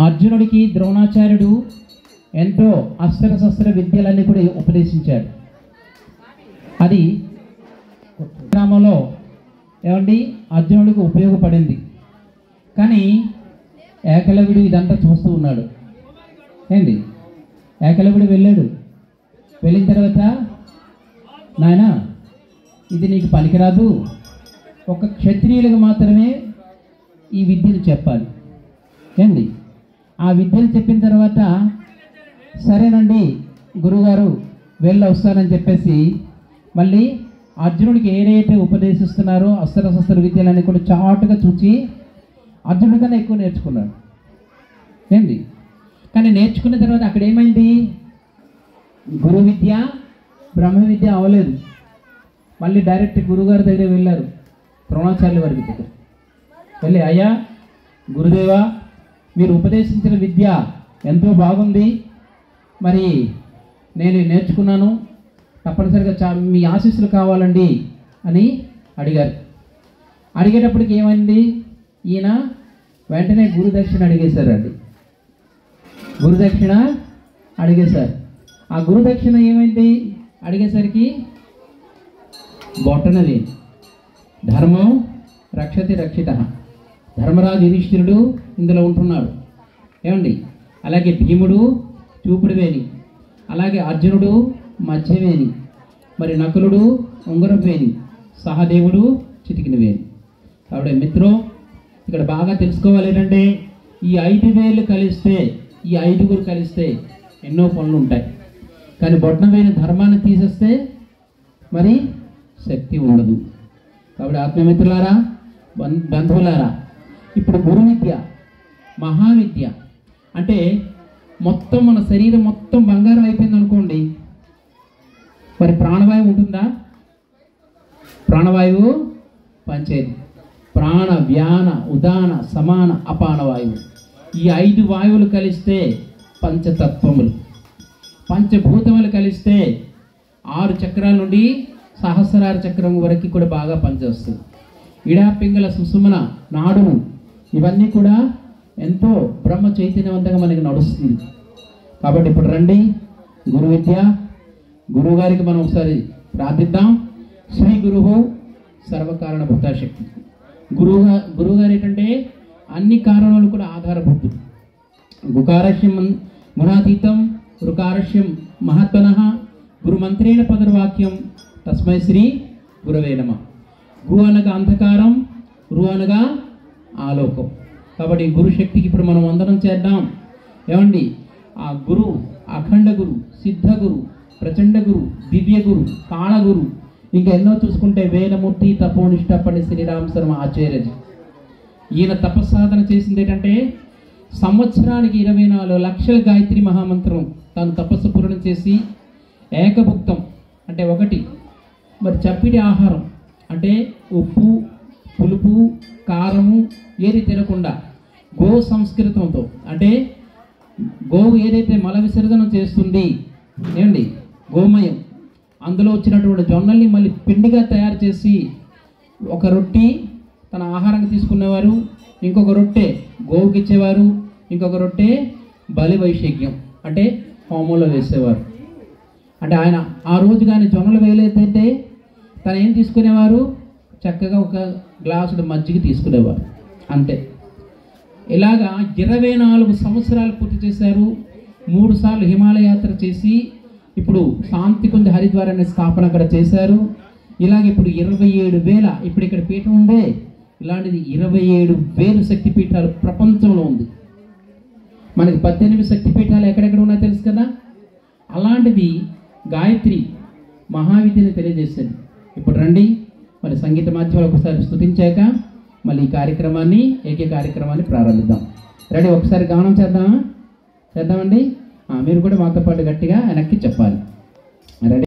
అర్జునుడికి ద్రోణాచార్యుడు ఎంతో అస్త్రశస్త్ర విద్యలన్నీ కూడా ఉపదేశించాడు. అది గ్రామంలో ఏమండి అర్జునుడికి ఉపయోగపడింది. కానీ ఏకలవ్యుడు ఇదంతా చూస్తూ ఉన్నాడు. ఏంటి ఏకలవ్యుడు వెళ్ళాడు. వెళ్ళిన తర్వాత నాయనా ఇది నీకు పనికిరాదు, ఒక క్షత్రియులకు మాత్రమే ఈ విద్యను చెప్పాలి. ఏంది ఆ విద్యను చెప్పిన తర్వాత సరేనండి గురువుగారు వెళ్ళొస్తానని చెప్పేసి మళ్ళీ అర్జునుడికి ఏదైతే ఉపదేశిస్తున్నారో అస్త్రశస్త్ర విద్యలన్నీ కూడా చాటుగా చూచి అర్జునుడి కన్నా ఎక్కువ నేర్చుకున్నాడు. ఏంది కానీ నేర్చుకున్న తర్వాత అక్కడ ఏమైంది, గురు విద్య బ్రహ్మ విద్య అవ్వలేదు. మళ్ళీ డైరెక్ట్ గురుగారి దగ్గర వెళ్ళారు, ద్రోణాచార్యుల వారి దగ్గర వెళ్ళి, అయ్యా గురుదేవా మీరు ఉపదేశించిన విద్య ఎంతో బాగుంది, మరి నేను నేర్చుకున్నాను, తప్పనిసరిగా మీ ఆశీస్సులు కావాలండి అని అడిగారు. అడిగేటప్పటికి ఏమైంది, ఈయన వెంటనే గురుదక్షిణ అడిగేశారండి. గురుదక్షిణ అడిగేశారు. ఆ గురుదక్షిణ ఏమైంది అడిగేసరికి బొట్టనది ధర్మం రక్షతి రక్షిత, ధర్మరాజు యుధిష్ఠిరుడు ఇందులో ఉంటున్నాడు. ఏమండి అలాగే భీముడు చూపుడు వేని, అలాగే అర్జునుడు మధ్యవేని, మరి నకులుడు ఉంగరపు వేని, సహదేవుడు చిటికిన వేని. కాబట్టి మిత్రం ఇక్కడ బాగా తెలుసుకోవాలి ఏంటంటే ఈ 5 వేలు కలిస్తే, ఈ 5గురు కలిస్తే ఎన్నో పనులు ఉంటాయి. కానీ బొట్టనవేని ధర్మాన్ని తీసేస్తే మరి శక్తి ఉండదు. కాబట్టి ఆత్మమిత్రులారా బంధువులారా, ఇప్పుడు గురు విద్య మహావిద్య అంటే మొత్తం మన శరీరం మొత్తం బంగారం అయిపోయింది అనుకోండి, మరి ప్రాణవాయువు ఉంటుందా? ప్రాణవాయువు పంచేది. ప్రాణ వ్యాన ఉదాన సమాన అపాన వాయువు, ఈ 5 వాయువులు కలిస్తే పంచతత్వములు, పంచభూతములు కలిస్తే 6 చక్రాల నుండి సహస్రార చక్రం వరకు కూడా బాగా పనిచేస్తుంది. ఇడా పింగళ సుసుమన నాడును ఇవన్నీ కూడా ఎంతో బ్రహ్మ చైతన్యవంతంగా మనకి నడుస్తుంది. కాబట్టి ఇప్పుడు రండి గురు విద్య, గురువు గారికి మనం ఒకసారి ప్రార్థిద్దాం. శ్రీ గురువు సర్వకారణ భూతాశక్తి. గురువు గారు ఏంటంటే అన్ని కారణాలు కూడా ఆధారభూతుడు. గుకారస్యం గుణాతీతం రుకారస్యం మహత్వనః గురుమంత్రేణ పదర్వాక్యం తస్మై శ్రీ గురవే నమః. గు అనగా అంధకారం, రు అనగా ఆలోకం. కాబట్టి గురు శక్తికి ఇప్పుడు మనం వందనం చేద్దాం. ఏమండి ఆ గురు అఖండ గురు, సిద్ధ గురు, ప్రచండ గురు, దివ్య గురు, కాళగురు, ఇంకా ఎన్నో చూసుకుంటే వేదమూర్తి తపోనిష్ట పండిత శ్రీరామ శర్మ ఆచార్యజీ. ఈయన తపస్సాధన చేసింది ఏంటంటే సంవత్సరానికి 24 లక్షల గాయత్రి మహామంత్రం తాను తపస్సు పూర్ణం చేసి ఏకభుక్తం అంటే ఒకటి మరి చప్పిడి ఆహారం అంటే ఉప్పు పులుపు కారము ఏది తినకుండా గో సంస్కృతంతో అంటే గోవు ఏదైతే మల విసర్జనం చేస్తుంది ఏమండి గోమయం, అందులో వచ్చినటువంటి జొన్నల్ని మళ్ళీ పిండిగా తయారు చేసి ఒక రొట్టి తన ఆహారంగా తీసుకునేవారు, ఇంకొక రొట్టె గోవుకి ఇచ్చేవారు, ఇంకొక రొట్టె బలి వైశేగ్యం అంటే హోమంలో వేసేవారు. అంటే ఆయన ఆ రోజు కానీ జొన్నలు వేయలేదంటే తను ఏం తీసుకునేవారు, చక్కగా ఒక గ్లాసుడు మజ్జిగ తీసుకునేవారు అంతే. ఇలాగా 24 సంవత్సరాలు పూర్తి చేశారు. 3 సార్లు హిమాలయ యాత్ర చేసి ఇప్పుడు శాంతికుంజ హరిద్వార్ అనే స్థాపన అక్కడ చేశారు. ఇలాగ ఇప్పుడు 27,000 ఇప్పుడు ఇక్కడ పీఠం ఉందే, ఇలాంటిది 27,000 శక్తి పీఠాలు ప్రపంచంలో ఉంది. మనకి 18 శక్తి పీఠాలు ఎక్కడెక్కడ ఉన్నాయో తెలుసు కదా. అలాంటిది గాయత్రి మహావిద్యని తెలియజేసింది. ఇప్పుడు రండి మరి సంగీత మాధ్యమాలు ఒకసారి స్తుతించాక మళ్ళీ ఈ కార్యక్రమాన్ని కార్యక్రమాన్ని ప్రారంభిద్దాం. రెడీ, ఒకసారి గానం చేద్దామండి. మీరు కూడా మాతో పాటు గట్టిగా వెనక్కి చెప్పాలి. రెడీ.